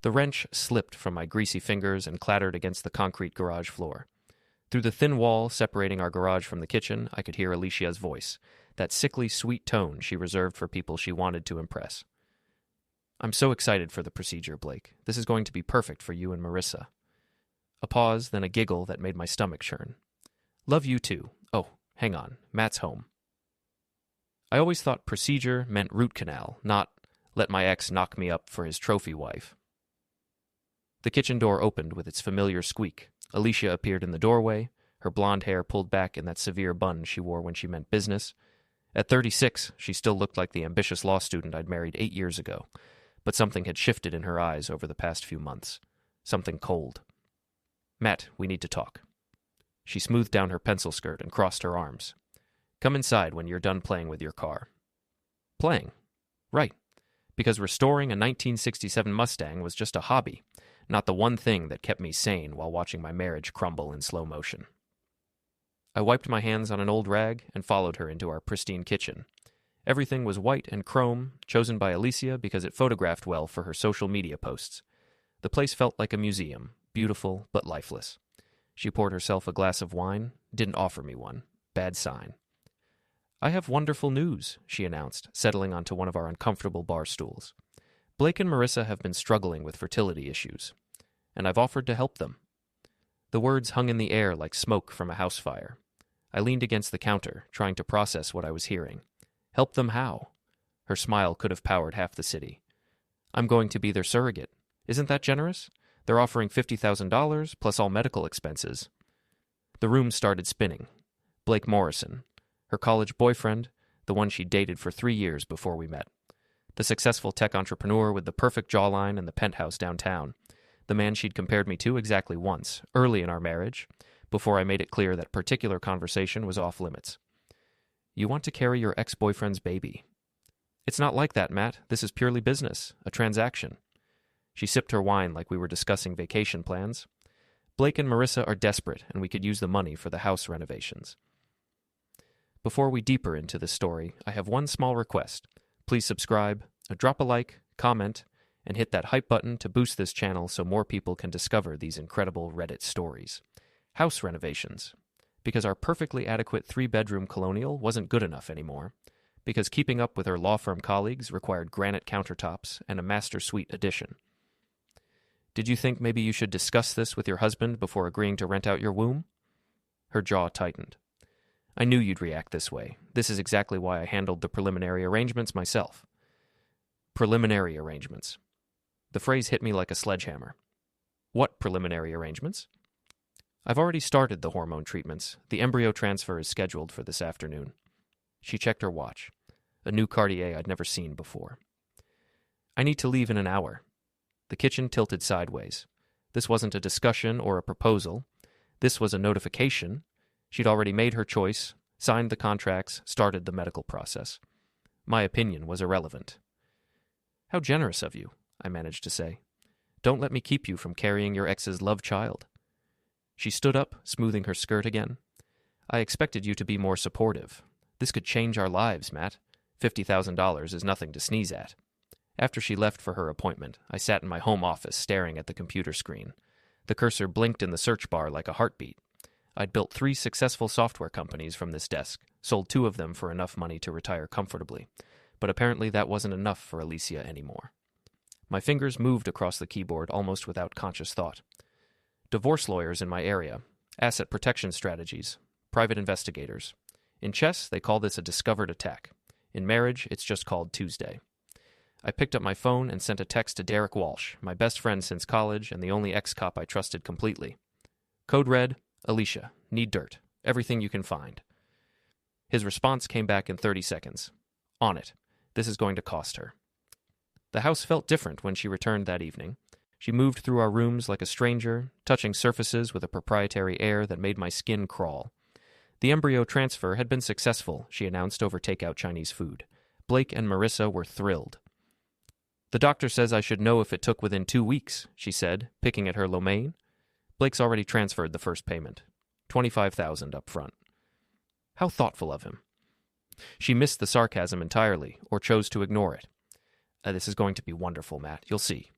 The wrench slipped from my greasy fingers and clattered against the concrete garage floor. Through the thin wall separating our garage from the kitchen, I could hear Alicia's voice, that sickly sweet tone she reserved for people she wanted to impress. "I'm so excited for the procedure, Blake. This is going to be perfect for you and Marissa." A pause, then a giggle that made my stomach churn. "Love you too. Oh, hang on. Matt's home." I always thought procedure meant root canal, not let my ex knock me up for his trophy wife. The kitchen door opened with its familiar squeak. Alicia appeared in the doorway, her blonde hair pulled back in that severe bun she wore when she meant business. At 36, she still looked like the ambitious law student I'd married 8 years ago, but something had shifted in her eyes over the past few months. Something cold. "Matt, we need to talk." She smoothed down her pencil skirt and crossed her arms. "Come inside when you're done playing with your car." Playing? Right. Because restoring a 1967 Mustang was just a hobby, not the one thing that kept me sane while watching my marriage crumble in slow motion. I wiped my hands on an old rag and followed her into our pristine kitchen. Everything was white and chrome, chosen by Alicia because it photographed well for her social media posts. The place felt like a museum, beautiful but lifeless. She poured herself a glass of wine, didn't offer me one. Bad sign. "I have wonderful news," she announced, settling onto one of our uncomfortable bar stools. "Blake and Marissa have been struggling with fertility issues, and I've offered to help them." The words hung in the air like smoke from a house fire. I leaned against the counter, trying to process what I was hearing. Help them how? Her smile could have powered half the city. "I'm going to be their surrogate. Isn't that generous? They're offering $50,000 plus all medical expenses." The room started spinning. Blake Morrison, her college boyfriend, the one she dated for 3 years before we met. The successful tech entrepreneur with the perfect jawline and the penthouse downtown. The man she'd compared me to exactly once, early in our marriage, before I made it clear that particular conversation was off limits. "You want to carry your ex-boyfriend's baby." "It's not like that, Matt. This is purely business, a transaction." She sipped her wine like we were discussing vacation plans. "Blake and Marissa are desperate, and we could use the money for the house renovations." Before we deeper into this story, I have one small request. Please subscribe, drop a like, comment, and hit that hype button to boost this channel so more people can discover these incredible Reddit stories. House renovations. Because our perfectly adequate 3-bedroom colonial wasn't good enough anymore. Because keeping up with her law firm colleagues required granite countertops and a master suite addition. "Did you think maybe you should discuss this with your husband before agreeing to rent out your womb?" Her jaw tightened. "I knew you'd react this way. This is exactly why I handled the preliminary arrangements myself." Preliminary arrangements. The phrase hit me like a sledgehammer. "What preliminary arrangements?" "I've already started the hormone treatments. The embryo transfer is scheduled for this afternoon." She checked her watch. A new Cartier I'd never seen before. "I need to leave in an hour." The kitchen tilted sideways. This wasn't a discussion or a proposal. This was a notification. She'd already made her choice, signed the contracts, started the medical process. My opinion was irrelevant. "How generous of you," I managed to say. "Don't let me keep you from carrying your ex's love child." She stood up, smoothing her skirt again. "I expected you to be more supportive. This could change our lives, Matt. $50,000 is nothing to sneeze at." After she left for her appointment, I sat in my home office staring at the computer screen. The cursor blinked in the search bar like a heartbeat. I'd built 3 successful software companies from this desk, sold 2 of them for enough money to retire comfortably. But apparently that wasn't enough for Alicia anymore. My fingers moved across the keyboard almost without conscious thought. Divorce lawyers in my area, asset protection strategies, private investigators. In chess, they call this a discovered attack. In marriage, it's just called Tuesday. I picked up my phone and sent a text to Derek Walsh, my best friend since college and the only ex-cop I trusted completely. Code red, Alicia, need dirt, everything you can find. His response came back in 30 seconds. On it. This is going to cost her. The house felt different when she returned that evening. She moved through our rooms like a stranger, touching surfaces with a proprietary air that made my skin crawl. The embryo transfer had been successful, she announced over takeout Chinese food. Blake and Marissa were thrilled. The doctor says I should know if it took within 2 weeks, she said, picking at her lo mein. Blake's already transferred the first payment. $25,000 up front. How thoughtful of him. She missed the sarcasm entirely, or chose to ignore it. This is going to be wonderful, Matt. You'll see.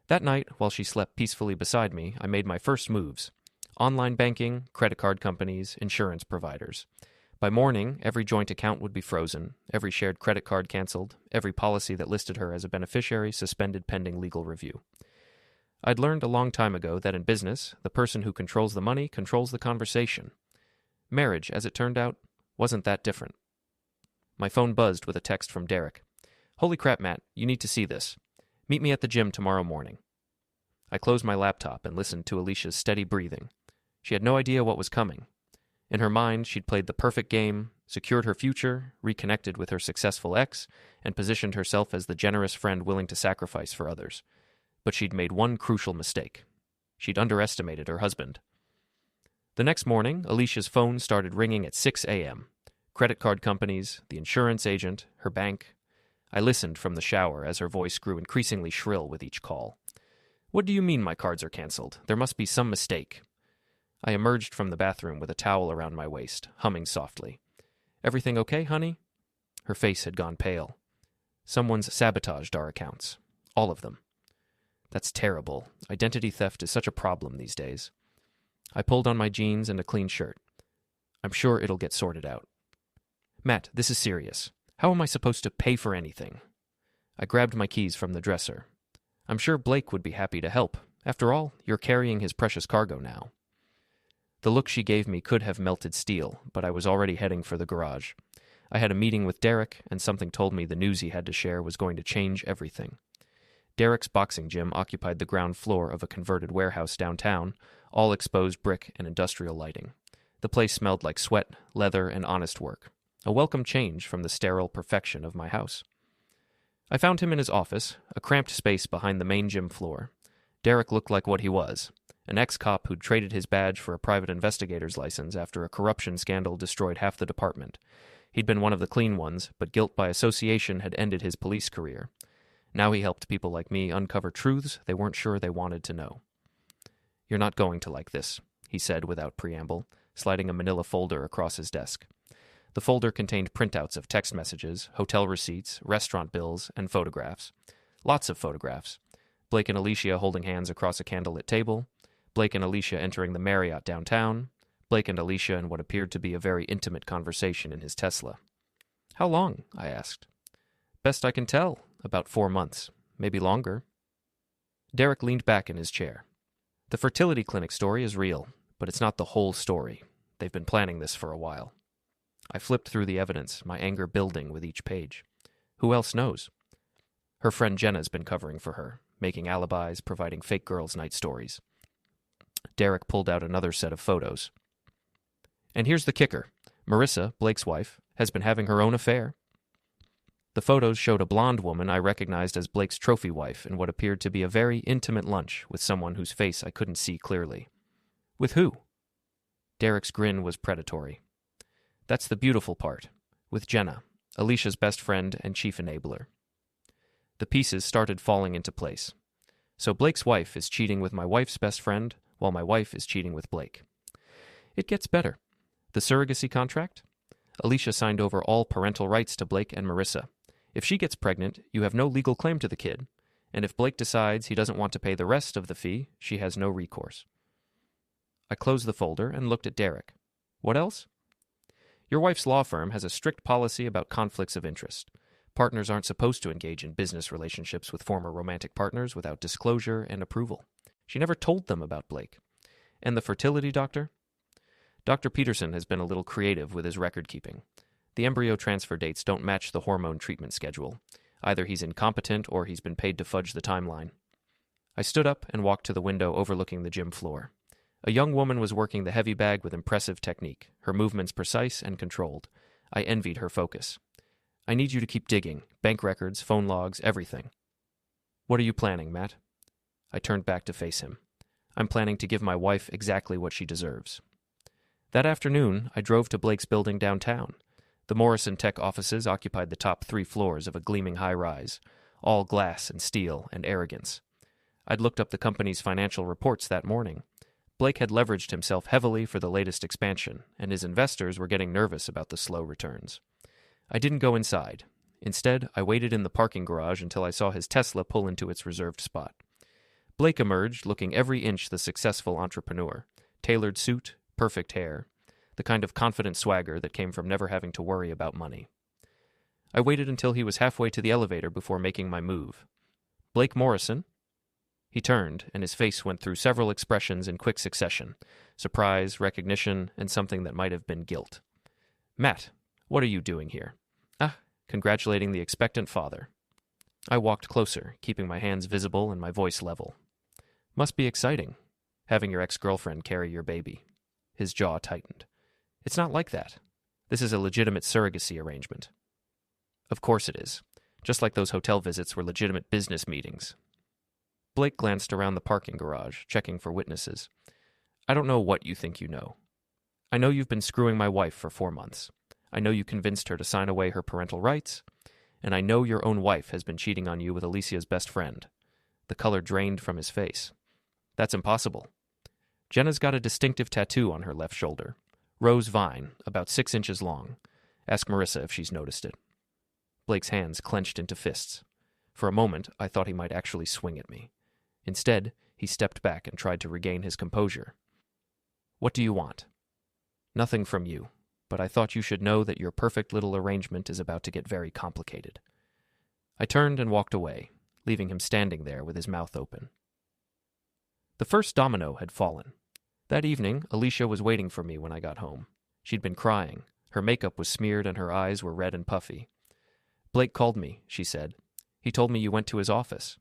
That night, while she slept peacefully beside me, I made my first moves. Online banking, credit card companies, insurance providers. By morning, every joint account would be frozen, every shared credit card canceled, every policy that listed her as a beneficiary suspended pending legal review. I'd learned a long time ago that in business, the person who controls the money controls the conversation. Marriage, as it turned out, wasn't that different. My phone buzzed with a text from Derek. "Holy crap, Matt, you need to see this. Meet me at the gym tomorrow morning." I closed my laptop and listened to Alicia's steady breathing. She had no idea what was coming. In her mind, she'd played the perfect game, secured her future, reconnected with her successful ex, and positioned herself as the generous friend willing to sacrifice for others. But she'd made one crucial mistake. She'd underestimated her husband. The next morning, Alicia's phone started ringing at 6 a.m. Credit card companies, the insurance agent, her bank. I listened from the shower as her voice grew increasingly shrill with each call. "What do you mean my cards are canceled? There must be some mistake." I emerged from the bathroom with a towel around my waist, humming softly. "Everything okay, honey?" Her face had gone pale. "Someone's sabotaged our accounts. All of them." "That's terrible. Identity theft is such a problem these days." I pulled on my jeans and a clean shirt. "I'm sure it'll get sorted out." "Matt, this is serious. How am I supposed to pay for anything?" I grabbed my keys from the dresser. "I'm sure Blake would be happy to help. After all, you're carrying his precious cargo now." The look she gave me could have melted steel, but I was already heading for the garage. I had a meeting with Derek, and something told me the news he had to share was going to change everything. Derek's boxing gym occupied the ground floor of a converted warehouse downtown, all exposed brick and industrial lighting. The place smelled like sweat, leather, and honest work, a welcome change from the sterile perfection of my house. I found him in his office, a cramped space behind the main gym floor. Derek looked like what he was, an ex-cop who'd traded his badge for a private investigator's license after a corruption scandal destroyed half the department. He'd been one of the clean ones, but guilt by association had ended his police career. Now he helped people like me uncover truths they weren't sure they wanted to know. "You're not going to like this," he said without preamble, sliding a manila folder across his desk. The folder contained printouts of text messages, hotel receipts, restaurant bills, and photographs. Lots of photographs. Blake and Alicia holding hands across a candlelit table, Blake and Alicia entering the Marriott downtown, Blake and Alicia in what appeared to be a very intimate conversation in his Tesla. "How long?" I asked. "Best I can tell, about 4 months, maybe longer." Derek leaned back in his chair. "The fertility clinic story is real, but it's not the whole story. They've been planning this for a while." I flipped through the evidence, my anger building with each page. Who else knows? Her friend Jenna's been covering for her, making alibis, providing fake girls' night stories. Derek pulled out another set of photos. "And here's the kicker. Marissa, Blake's wife, has been having her own affair." The photos showed a blonde woman I recognized as Blake's trophy wife in what appeared to be a very intimate lunch with someone whose face I couldn't see clearly. "With who?" Derek's grin was predatory. "That's the beautiful part. With Jenna, Alicia's best friend and chief enabler." The pieces started falling into place. So Blake's wife is cheating with my wife's best friend, while my wife is cheating with Blake. It gets better. The surrogacy contract? Alicia signed over all parental rights to Blake and Marissa. If she gets pregnant, you have no legal claim to the kid, and if Blake decides he doesn't want to pay the rest of the fee, she has no recourse. I closed the folder and looked at Derek. "What else?" "Your wife's law firm has a strict policy about conflicts of interest. Partners aren't supposed to engage in business relationships with former romantic partners without disclosure and approval. She never told them about Blake. And the fertility doctor? Dr. Peterson has been a little creative with his record keeping. The embryo transfer dates don't match the hormone treatment schedule. Either he's incompetent or he's been paid to fudge the timeline." I stood up and walked to the window overlooking the gym floor. A young woman was working the heavy bag with impressive technique, her movements precise and controlled. I envied her focus. "I need you to keep digging. Bank records, phone logs, everything." "What are you planning, Matt?" I turned back to face him. "I'm planning to give my wife exactly what she deserves." That afternoon, I drove to Blake's building downtown. The Morrison tech offices occupied the top 3 floors of a gleaming high-rise, all glass and steel and arrogance. I'd looked up the company's financial reports that morning. Blake had leveraged himself heavily for the latest expansion, and his investors were getting nervous about the slow returns. I didn't go inside. Instead, I waited in the parking garage until I saw his Tesla pull into its reserved spot. Blake emerged, looking every inch the successful entrepreneur. Tailored suit, perfect hair, the kind of confident swagger that came from never having to worry about money. I waited until he was halfway to the elevator before making my move. "Blake Morrison?" He turned, and his face went through several expressions in quick succession: surprise, recognition, and something that might have been guilt. "Matt, what are you doing here?" "Ah, congratulating the expectant father." I walked closer, keeping my hands visible and my voice level. "Must be exciting, having your ex-girlfriend carry your baby." His jaw tightened. "It's not like that. This is a legitimate surrogacy arrangement." "Of course it is. Just like those hotel visits were legitimate business meetings." Blake glanced around the parking garage, checking for witnesses. "I don't know what you think you know. I know you've been screwing my wife for 4 months. I know you convinced her to sign away her parental rights. And I know your own wife has been cheating on you with Alicia's best friend." The color drained from his face. "That's impossible. Jenna's got a distinctive tattoo on her left shoulder. Rose vine, about 6 inches long. Ask Marissa if she's noticed it." Blake's hands clenched into fists. For a moment, I thought he might actually swing at me. Instead, he stepped back and tried to regain his composure. "What do you want?" "Nothing from you, but I thought you should know that your perfect little arrangement is about to get very complicated." I turned and walked away, leaving him standing there with his mouth open. The first domino had fallen. That evening, Alicia was waiting for me when I got home. She'd been crying. Her makeup was smeared and her eyes were red and puffy. "Blake called me," she said. "He told me you went to his office."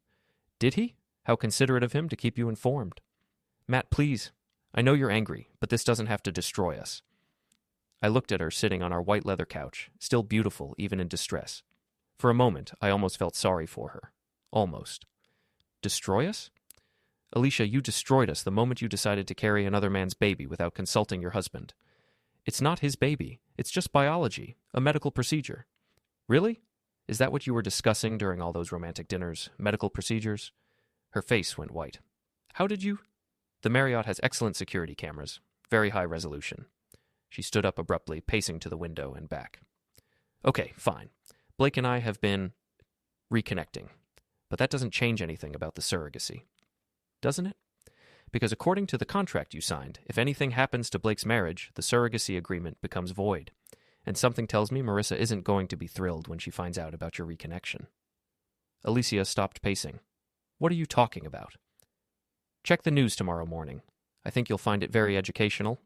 "Did he? How considerate of him to keep you informed." "Matt, please. I know you're angry, but this doesn't have to destroy us." I looked at her sitting on our white leather couch, still beautiful even in distress. For a moment, I almost felt sorry for her. Almost. "Destroy us?" "Alicia, you destroyed us the moment you decided to carry another man's baby without consulting your husband." "It's not his baby. It's just biology, a medical procedure." "Really? Is that what you were discussing during all those romantic dinners, medical procedures?" Her face went white. "How did you—" "The Marriott has excellent security cameras, very high resolution." She stood up abruptly, pacing to the window and back. "Okay, fine. Blake and I have been reconnecting. But that doesn't change anything about the surrogacy." "Doesn't it?" "Because according to the contract you signed, if anything happens to Blake's marriage, the surrogacy agreement becomes void. And something tells me Marissa isn't going to be thrilled when she finds out about your reconnection." Alicia stopped pacing. "What are you talking about?" "Check the news tomorrow morning. I think you'll find it very educational."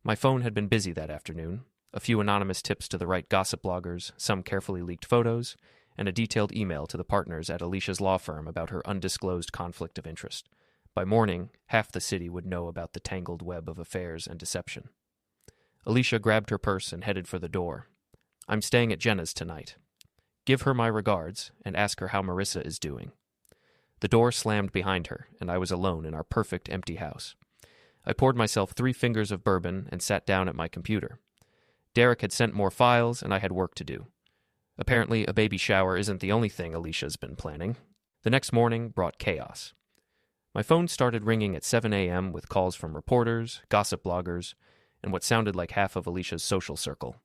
My phone had been busy that afternoon. A few anonymous tips to the right gossip bloggers, some carefully leaked photos, and a detailed email to the partners at Alicia's law firm about her undisclosed conflict of interest. By morning, half the city would know about the tangled web of affairs and deception. Alicia grabbed her purse and headed for the door. "I'm staying at Jenna's tonight. Give her my regards and ask her how Marissa is doing." The door slammed behind her, and I was alone in our perfect empty house. I poured myself 3 fingers of bourbon and sat down at my computer. Derek had sent more files, and I had work to do. Apparently, a baby shower isn't the only thing Alicia's been planning. The next morning brought chaos. My phone started ringing at 7 a.m. with calls from reporters, gossip bloggers, and what sounded like half of Alicia's social circle.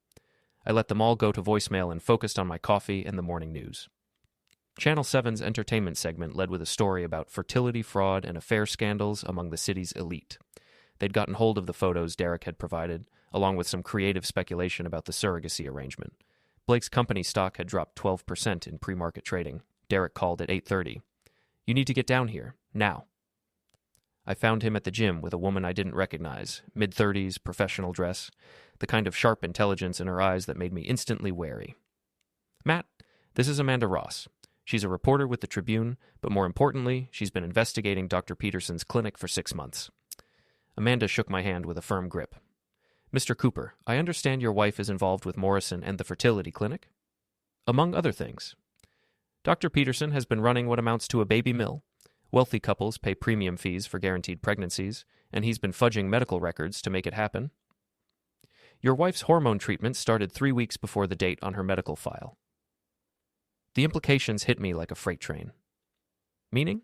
I let them all go to voicemail and focused on my coffee and the morning news. Channel 7's entertainment segment led with a story about fertility fraud and affair scandals among the city's elite. They'd gotten hold of the photos Derek had provided, along with some creative speculation about the surrogacy arrangement. Blake's company stock had dropped 12% in pre-market trading. Derek called at 8:30. "You need to get down here, now." I found him at the gym with a woman I didn't recognize, mid-30s, professional dress, the kind of sharp intelligence in her eyes that made me instantly wary. "Matt, this is Amanda Ross. She's a reporter with the Tribune, but more importantly, she's been investigating Dr. Peterson's clinic for 6 months. Amanda shook my hand with a firm grip. "Mr. Cooper, I understand your wife is involved with Morrison and the fertility clinic?" "Among other things. Dr. Peterson has been running what amounts to a baby mill. Wealthy couples pay premium fees for guaranteed pregnancies, and he's been fudging medical records to make it happen. Your wife's hormone treatment started 3 weeks before the date on her medical file." The implications hit me like a freight train. "Meaning?"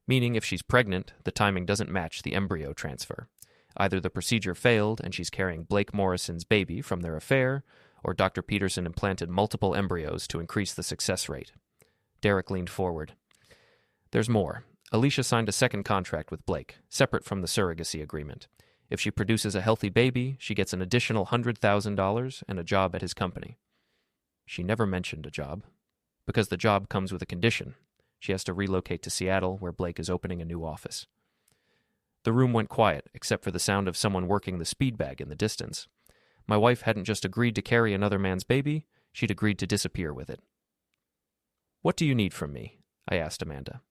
"Meaning if she's pregnant, the timing doesn't match the embryo transfer. Either the procedure failed and she's carrying Blake Morrison's baby from their affair, or Dr. Peterson implanted multiple embryos to increase the success rate." Derek leaned forward. "There's more. Alicia signed a second contract with Blake, separate from the surrogacy agreement. If she produces a healthy baby, she gets an additional $100,000 and a job at his company. She never mentioned a job, because the job comes with a condition. She has to relocate to Seattle, where Blake is opening a new office. The room went quiet, except for the sound of someone working the speed bag in the distance. My wife hadn't just agreed to carry another man's baby, she'd agreed to disappear with it. "What do you need from me?" I asked Amanda.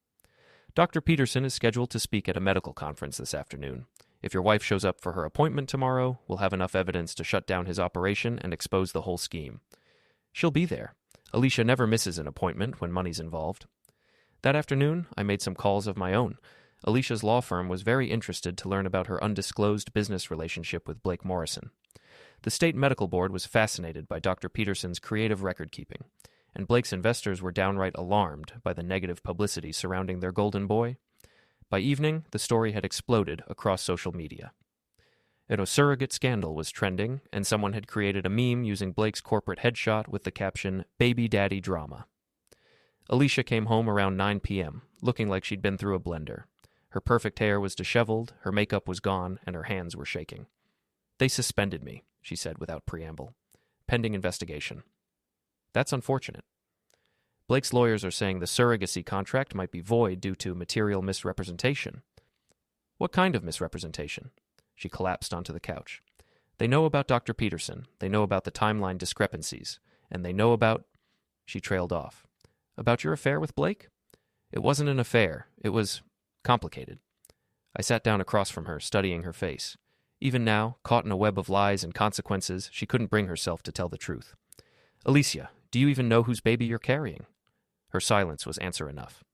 "Dr. Peterson is scheduled to speak at a medical conference this afternoon. If your wife shows up for her appointment tomorrow, we'll have enough evidence to shut down his operation and expose the whole scheme." "She'll be there. Alicia never misses an appointment when money's involved." That afternoon, I made some calls of my own. Alicia's law firm was very interested to learn about her undisclosed business relationship with Blake Morrison. The state medical board was fascinated by Dr. Peterson's creative record-keeping, and Blake's investors were downright alarmed by the negative publicity surrounding their golden boy. By evening, the story had exploded across social media. A surrogate scandal was trending, and someone had created a meme using Blake's corporate headshot with the caption, "Baby Daddy Drama." Alicia came home around 9 p.m., looking like she'd been through a blender. Her perfect hair was disheveled, her makeup was gone, and her hands were shaking. "They suspended me," she said without preamble. "Pending investigation." "That's unfortunate." Blake's lawyers are saying the surrogacy contract might be void due to material misrepresentation. "What kind of misrepresentation?" She collapsed onto the couch. "They know about Dr. Peterson, they know about the timeline discrepancies, and they know about—" She trailed off. "About your affair with Blake?" "It wasn't an affair. It was complicated." I sat down across from her, studying her face. Even now, caught in a web of lies and consequences, she couldn't bring herself to tell the truth. "Alicia, do you even know whose baby you're carrying?" Her silence was answer enough.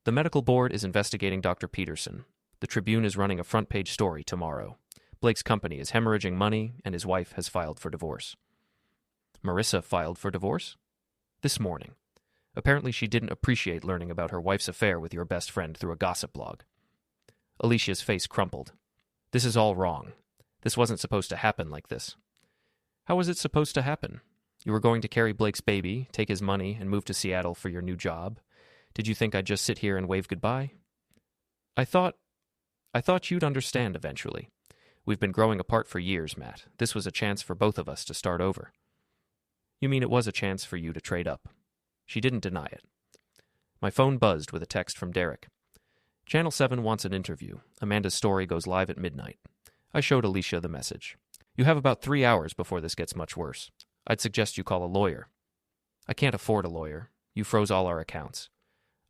"The medical board is investigating Dr. Peterson. The Tribune is running a front-page story tomorrow. Blake's company is hemorrhaging money, and his wife has filed for divorce." "Marissa filed for divorce?" "This morning. Apparently she didn't appreciate learning about her wife's affair with your best friend through a gossip blog." Alicia's face crumpled. "This is all wrong. This wasn't supposed to happen like this." "How was it supposed to happen? You were going to carry Blake's baby, take his money, and move to Seattle for your new job. Did you think I'd just sit here and wave goodbye?" I thought you'd understand eventually. We've been growing apart for years, Matt. This was a chance for both of us to start over." "You mean it was a chance for you to trade up?" She didn't deny it. My phone buzzed with a text from Derek. "Channel 7 wants an interview. Amanda's story goes live at midnight." I showed Alicia the message. "You have about 3 hours before this gets much worse. I'd suggest you call a lawyer." "I can't afford a lawyer. You froze all our accounts."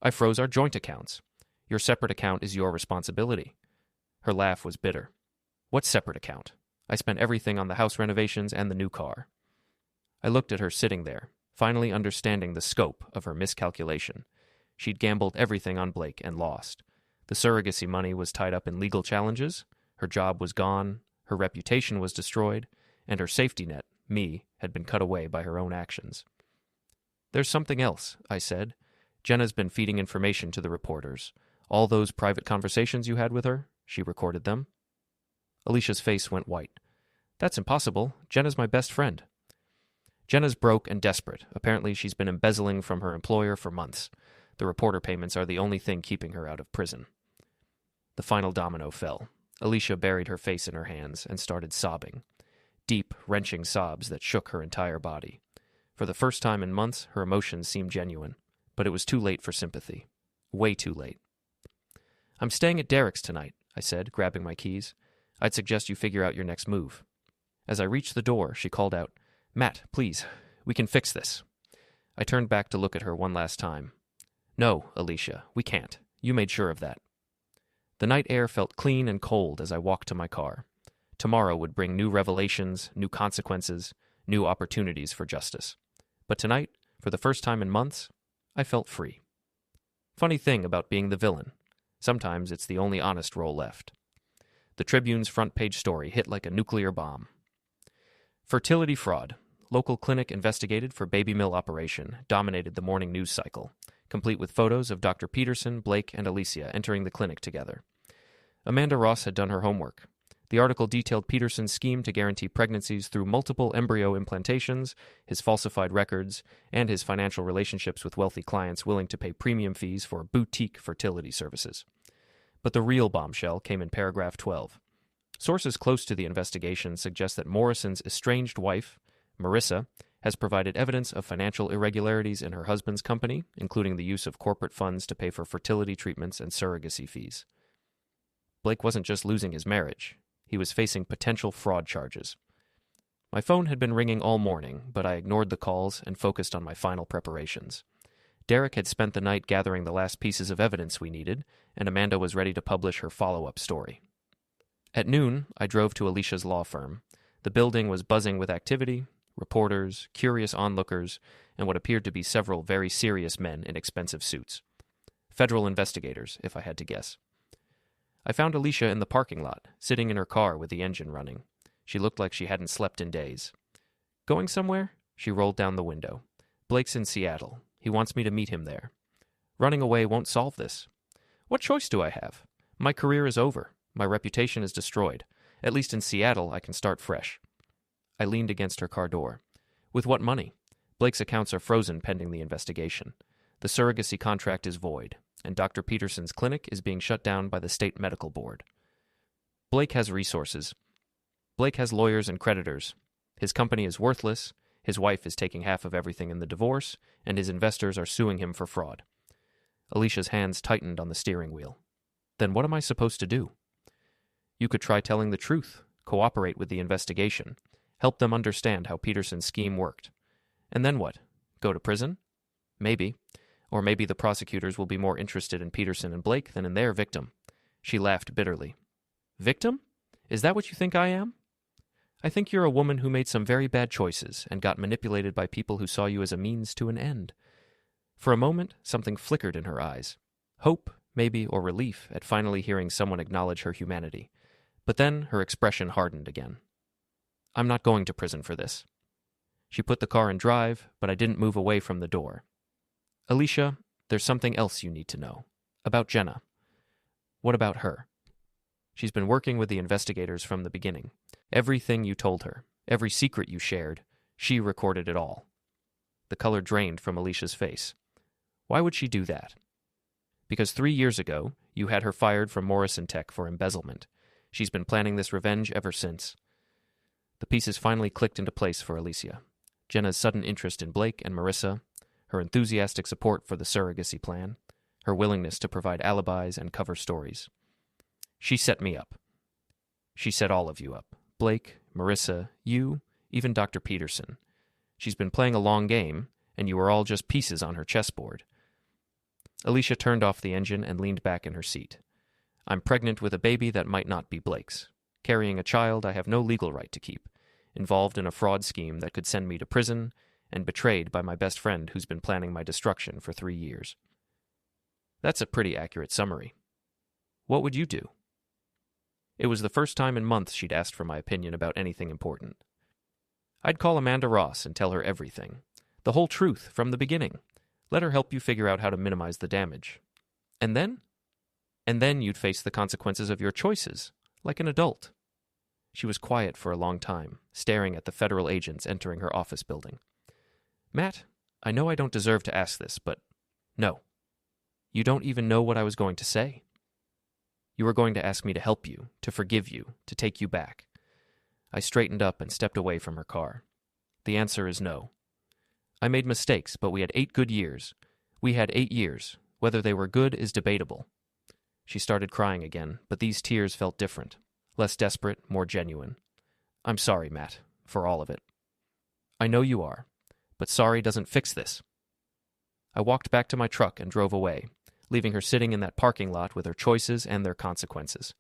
"I froze our joint accounts. Your separate account is your responsibility." Her laugh was bitter. "What separate account? I spent everything on the house renovations and the new car." I looked at her sitting there, finally understanding the scope of her miscalculation. She'd gambled everything on Blake and lost. The surrogacy money was tied up in legal challenges, her job was gone, her reputation was destroyed, and her safety net, me, had been cut away by her own actions. "There's something else," I said. "Jenna's been feeding information to the reporters. All those private conversations you had with her, she recorded them." Alicia's face went white. "That's impossible. Jenna's my best friend." "Jenna's broke and desperate. Apparently she's been embezzling from her employer for months. The reporter payments are the only thing keeping her out of prison." The final domino fell. Alicia buried her face in her hands and started sobbing. Deep, wrenching sobs that shook her entire body. For the first time in months, her emotions seemed genuine, but it was too late for sympathy. Way too late. "I'm staying at Derek's tonight," I said, grabbing my keys. "I'd suggest you figure out your next move." As I reached the door, she called out, "Matt, please, we can fix this." I turned back to look at her one last time. "No, Alicia, we can't. You made sure of that." The night air felt clean and cold as I walked to my car. Tomorrow would bring new revelations, new consequences, new opportunities for justice. But tonight, for the first time in months, I felt free. Funny thing about being the villain. Sometimes it's the only honest role left. The Tribune's front-page story hit like a nuclear bomb. Fertility fraud. Local clinic investigated for baby mill operation dominated the morning news cycle, complete with photos of Dr. Peterson, Blake, and Alicia entering the clinic together. Amanda Ross had done her homework. The article detailed Peterson's scheme to guarantee pregnancies through multiple embryo implantations, his falsified records, and his financial relationships with wealthy clients willing to pay premium fees for boutique fertility services. But the real bombshell came in paragraph 12. Sources close to the investigation suggest that Morrison's estranged wife, Marissa, has provided evidence of financial irregularities in her husband's company, including the use of corporate funds to pay for fertility treatments and surrogacy fees. Blake wasn't just losing his marriage. He was facing potential fraud charges. My phone had been ringing all morning, but I ignored the calls and focused on my final preparations. Derek had spent the night gathering the last pieces of evidence we needed, and Amanda was ready to publish her follow-up story. At noon, I drove to Alicia's law firm. The building was buzzing with activity, reporters, curious onlookers, and what appeared to be several very serious men in expensive suits. Federal investigators, if I had to guess. I found Alicia in the parking lot, sitting in her car with the engine running. She looked like she hadn't slept in days. Going somewhere? She rolled down the window. Blake's in Seattle. He wants me to meet him there. Running away won't solve this. What choice do I have? My career is over. My reputation is destroyed. At least in Seattle, I can start fresh. I leaned against her car door. With what money? Blake's accounts are frozen pending the investigation. The surrogacy contract is void, and Dr. Peterson's clinic is being shut down by the state medical board. Blake has resources. Blake has lawyers and creditors. His company is worthless, his wife is taking half of everything in the divorce, and his investors are suing him for fraud. Alicia's hands tightened on the steering wheel. Then what am I supposed to do? You could try telling the truth, cooperate with the investigation, help them understand how Peterson's scheme worked. And then what? Go to prison? Maybe. Or maybe the prosecutors will be more interested in Peterson and Blake than in their victim. She laughed bitterly. Victim? Is that what you think I am? I think you're a woman who made some very bad choices and got manipulated by people who saw you as a means to an end. For a moment, something flickered in her eyes. Hope, maybe, or relief at finally hearing someone acknowledge her humanity. But then her expression hardened again. I'm not going to prison for this. She put the car in drive, but I didn't move away from the door. Alicia, there's something else you need to know. About Jenna. What about her? She's been working with the investigators from the beginning. Everything you told her, every secret you shared, she recorded it all. The color drained from Alicia's face. Why would she do that? Because 3 years ago, you had her fired from Morrison Tech for embezzlement. She's been planning this revenge ever since. The pieces finally clicked into place for Alicia. Jenna's sudden interest in Blake and Marissa, her enthusiastic support for the surrogacy plan, her willingness to provide alibis and cover stories. She set me up. She set all of you up. Blake, Marissa, you, even Dr. Peterson. She's been playing a long game, and you were all just pieces on her chessboard. Alicia turned off the engine and leaned back in her seat. I'm pregnant with a baby that might not be Blake's. Carrying a child I have no legal right to keep. Involved in a fraud scheme that could send me to prison, and betrayed by my best friend who's been planning my destruction for 3 years. That's a pretty accurate summary. What would you do? It was the first time in months she'd asked for my opinion about anything important. I'd call Amanda Ross and tell her everything. The whole truth from the beginning. Let her help you figure out how to minimize the damage. And then? And then you'd face the consequences of your choices, like an adult. She was quiet for a long time, staring at the federal agents entering her office building. Matt, I know I don't deserve to ask this, but no. You don't even know what I was going to say. You were going to ask me to help you, to forgive you, to take you back. I straightened up and stepped away from her car. The answer is no. I made mistakes, but we had 8 good years. We had 8 years. Whether they were good is debatable. She started crying again, but these tears felt different. Less desperate, more genuine. I'm sorry, Matt, for all of it. I know you are, but sorry doesn't fix this. I walked back to my truck and drove away, leaving her sitting in that parking lot with her choices and their consequences.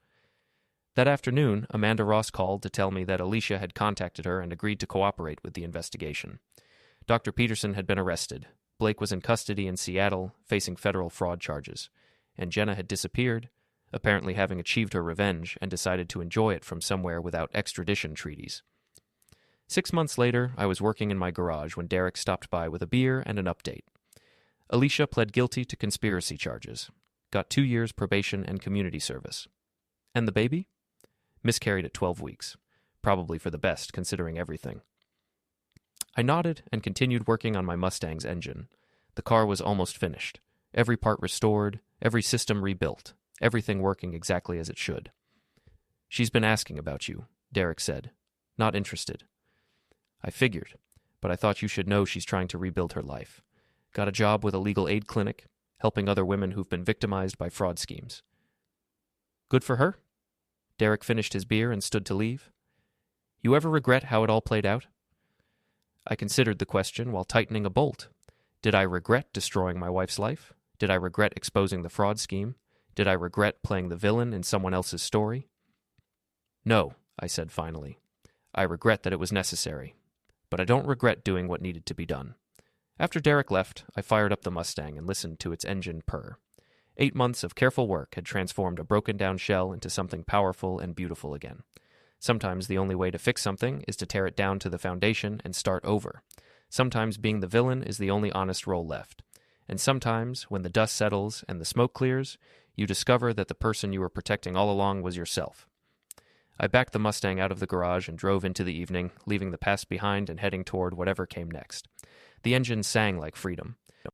That afternoon, Amanda Ross called to tell me that Alicia had contacted her and agreed to cooperate with the investigation. Dr. Peterson had been arrested. Blake was in custody in Seattle, facing federal fraud charges. And Jenna had disappeared, apparently having achieved her revenge and decided to enjoy it from somewhere without extradition treaties. 6 months later, I was working in my garage when Derek stopped by with a beer and an update. Alicia pled guilty to conspiracy charges, got 2 years probation and community service. And the baby? Miscarried at 12 weeks. Probably for the best, considering everything. I nodded and continued working on my Mustang's engine. The car was almost finished. Every part restored, every system rebuilt, everything working exactly as it should. "She's been asking about you," Derek said. "Not interested." I figured, but I thought you should know she's trying to rebuild her life. Got a job with a legal aid clinic, helping other women who've been victimized by fraud schemes. Good for her? Derek finished his beer and stood to leave. You ever regret how it all played out? I considered the question while tightening a bolt. Did I regret destroying my wife's life? Did I regret exposing the fraud scheme? Did I regret playing the villain in someone else's story? No, I said finally. I regret that it was necessary. But I don't regret doing what needed to be done. After Derek left, I fired up the Mustang and listened to its engine purr. 8 months of careful work had transformed a broken-down shell into something powerful and beautiful again. Sometimes the only way to fix something is to tear it down to the foundation and start over. Sometimes being the villain is the only honest role left. And sometimes, when the dust settles and the smoke clears, you discover that the person you were protecting all along was yourself. I backed the Mustang out of the garage and drove into the evening, leaving the past behind and heading toward whatever came next. The engine sang like freedom.